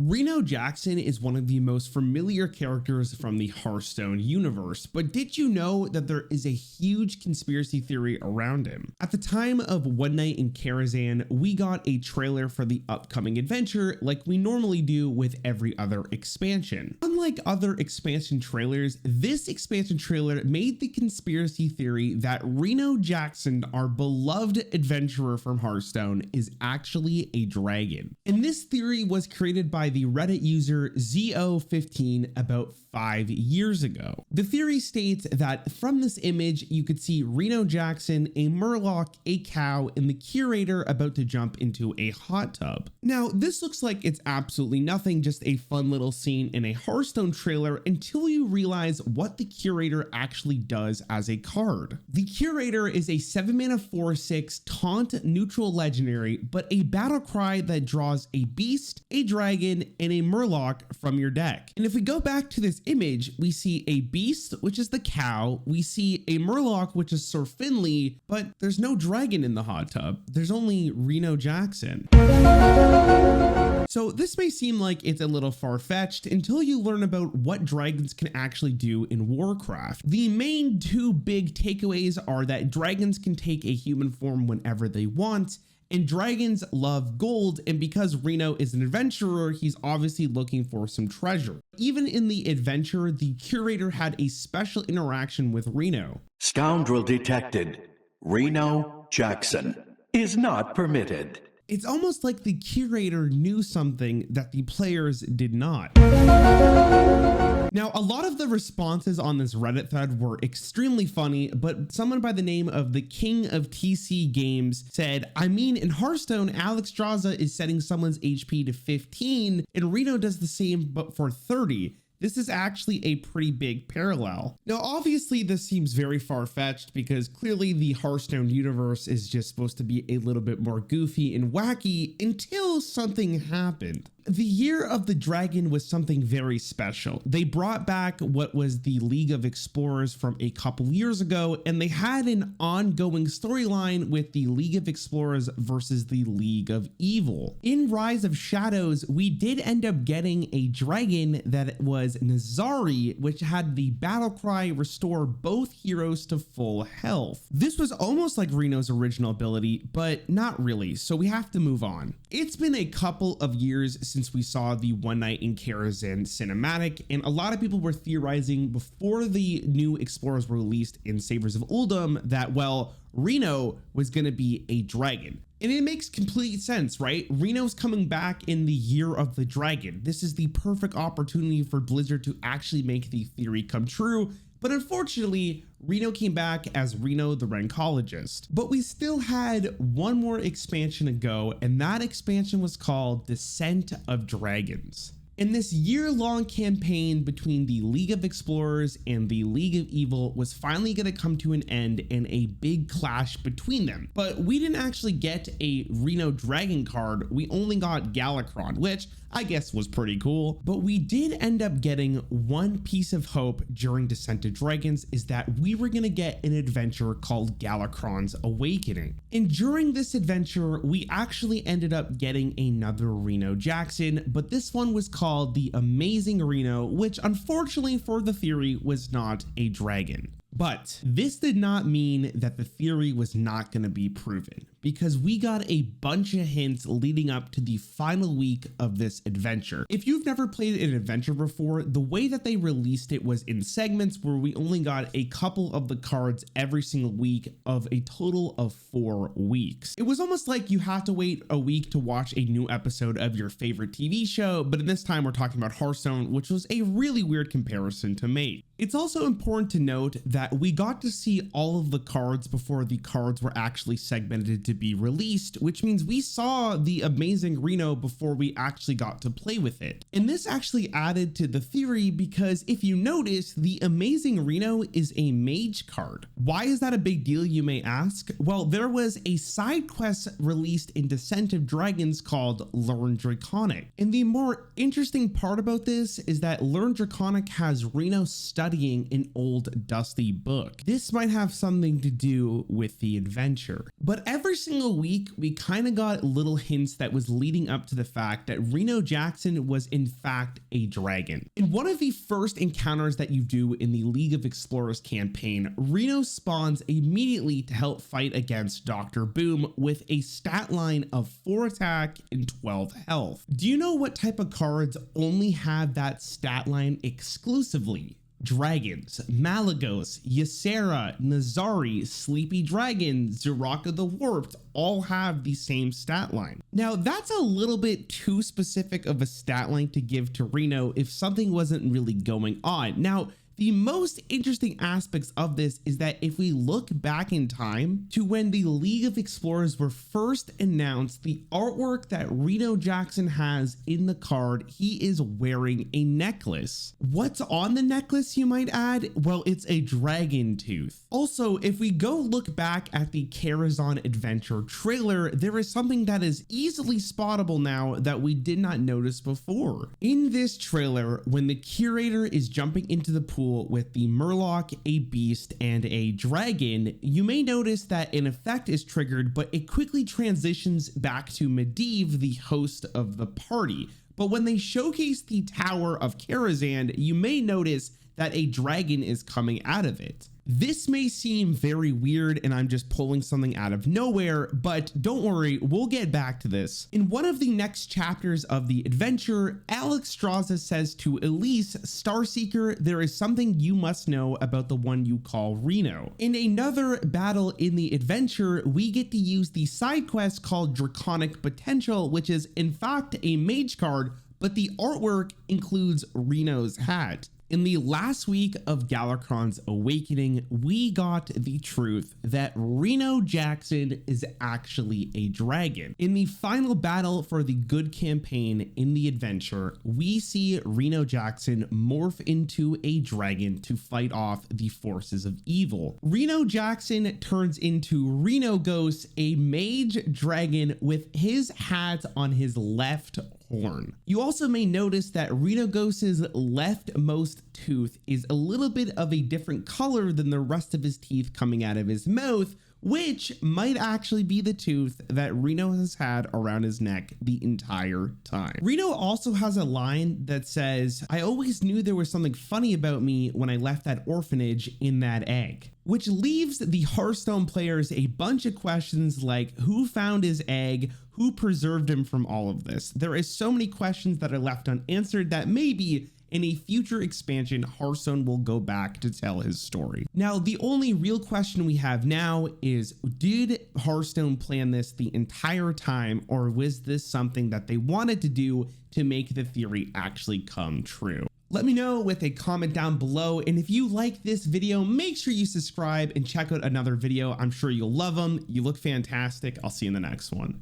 Reno Jackson is one of the most familiar characters from the Hearthstone universe, but did you know that there is a huge conspiracy theory around him? At the time of One Night in Karazhan, we got a trailer for the upcoming adventure like we normally do with every other expansion. Unlike other expansion trailers, this expansion trailer made the conspiracy theory that Reno Jackson, our beloved adventurer from Hearthstone, is actually a dragon. And this theory was created by the Reddit user ZO15 about 5 years ago. The theory states that from this image, you could see Reno Jackson, a murloc, a cow, and the Curator about to jump into a hot tub. Now, this looks like it's absolutely nothing, just a fun little scene in a Hearthstone trailer until you realize what the Curator actually does as a card. The Curator is a 7-mana 4/6 taunt neutral legendary, but a battle cry that draws a beast, a dragon, and a murloc from your deck. And if we go back to this image, we see a beast, which is the cow, we see a murloc, which is Sir Finley, but there's no dragon in the hot tub. There's only Reno Jackson. So this may seem like it's a little far-fetched until you learn about what dragons can actually do in Warcraft. The main two big takeaways are that dragons can take a human form whenever they want, and dragons love gold, and because Reno is an adventurer, he's obviously looking for some treasure. Even in the adventure, the Curator had a special interaction with Reno. Scoundrel detected. Reno Jackson is not permitted. It's almost like the Curator knew something that the players did not. Now, a lot of the responses on this Reddit thread were extremely funny, but someone by the name of the King of TC Games said, I mean, in Hearthstone, Alex Draza is setting someone's HP to 15, and Reno does the same, but for 30. This is actually a pretty big parallel. Now, obviously, this seems very far-fetched because clearly the Hearthstone universe is just supposed to be a little bit more goofy and wacky until something happened. The Year of the Dragon was something very special. They brought back what was the League of Explorers from a couple years ago, and they had an ongoing storyline with the League of Explorers versus the League of Evil. In Rise of Shadows, we did end up getting a dragon that was Nazari, which had the battle cry restore both heroes to full health. This was almost like Reno's original ability, but not really, so we have to move on. It's been a couple of years since we saw the One Night in Karazhan cinematic, and a lot of people were theorizing before the new Explorers were released in Sabers of Uldum that, well, Reno was going to be a dragon. And it makes complete sense, right? Reno's coming back in the Year of the Dragon. This is the perfect opportunity for Blizzard to actually make the theory come true. But unfortunately, Reno came back as Reno the Rancologist. But we still had one more expansion to go, and that expansion was called Descent of Dragons. And this year-long campaign between the League of Explorers and the League of Evil was finally going to come to an end in a big clash between them. But we didn't actually get a Reno Dragon card, we only got Galakron, which I guess was pretty cool. But we did end up getting one piece of hope during Descent of Dragons, is that we were going to get an adventure called Galakron's Awakening. And during this adventure, we actually ended up getting another Reno Jackson, but this one was called the Amazing Reno, which unfortunately for the theory was not a dragon. But this did not mean that the theory was not going to be proven, because we got a bunch of hints leading up to the final week of this adventure. If you've never played an adventure before, the way that they released it was in segments where we only got a couple of the cards every single week of a total of 4 weeks. It was almost like you have to wait a week to watch a new episode of your favorite TV show, but in this time we're talking about Hearthstone, which was a really weird comparison to make. It's also important to note that we got to see all of the cards before the cards were actually segmented to be released, which means we saw the Amazing Reno before we actually got to play with it. And this actually added to the theory because if you notice, the Amazing Reno is a mage card. Why is that a big deal, you may ask? Well, there was a side quest released in Descent of Dragons called Learn Draconic. And the more interesting part about this is that Learn Draconic has Reno studying an old dusty book. This might have something to do with the adventure. But ever single week, we kind of got little hints that was leading up to the fact that Reno Jackson was in fact a dragon. In one of the first encounters that you do in the League of Explorers campaign, Reno spawns immediately to help fight against Dr. Boom with a stat line of 4 attack and 12 health. Do you know what type of cards only have that stat line exclusively? Dragons. Malagos, Ysera, Nazari, Sleepy Dragon, Ziraka the Warped all have the same stat line. Now that's a little bit too specific of a stat line to give to Reno if something wasn't really going on. Now, the most interesting aspects of this is that if we look back in time to when the League of Explorers were first announced, the artwork that Reno Jackson has in the card, he is wearing a necklace. What's on the necklace, you might add? Well, it's a dragon tooth. Also, if we go look back at the Karazhan Adventure trailer, there is something that is easily spottable now that we did not notice before. In this trailer, when the Curator is jumping into the pool with the Murloc, a beast, and a dragon, you may notice that an effect is triggered, but it quickly transitions back to Medivh, the host of the party. But when they showcase the Tower of Karazhan, you may notice that a dragon is coming out of it. This may seem very weird and I'm just pulling something out of nowhere, but don't worry, we'll get back to this. In one of the next chapters of the adventure, Alex Straza says to Elise, Starseeker, there is something you must know about the one you call Reno. In another battle in the adventure, we get to use the side quest called Draconic Potential, which is in fact a mage card, but the artwork includes Reno's hat. In the last week of Galakrond's Awakening, we got the truth that Reno Jackson is actually a dragon. In the final battle for the good campaign in the adventure, we see Reno Jackson morph into a dragon to fight off the forces of evil. Reno Jackson turns into Reno Ghost, a mage dragon with his hat on his left horn. You also may notice that Reno Ghost's leftmost tooth is a little bit of a different color than the rest of his teeth coming out of his mouth, which might actually be the tooth that Reno has had around his neck the entire time. Reno also has a line that says, I always knew there was something funny about me when I left that orphanage in that egg, which leaves the Hearthstone players a bunch of questions like who found his egg, who preserved him from all of this. There is so many questions that are left unanswered that maybe in a future expansion, Hearthstone will go back to tell his story. Now, the only real question we have now is, did Hearthstone plan this the entire time, or was this something that they wanted to do to make the theory actually come true? Let me know with a comment down below, and if you like this video, make sure you subscribe and check out another video. I'm sure you'll love them. You look fantastic. I'll see you in the next one.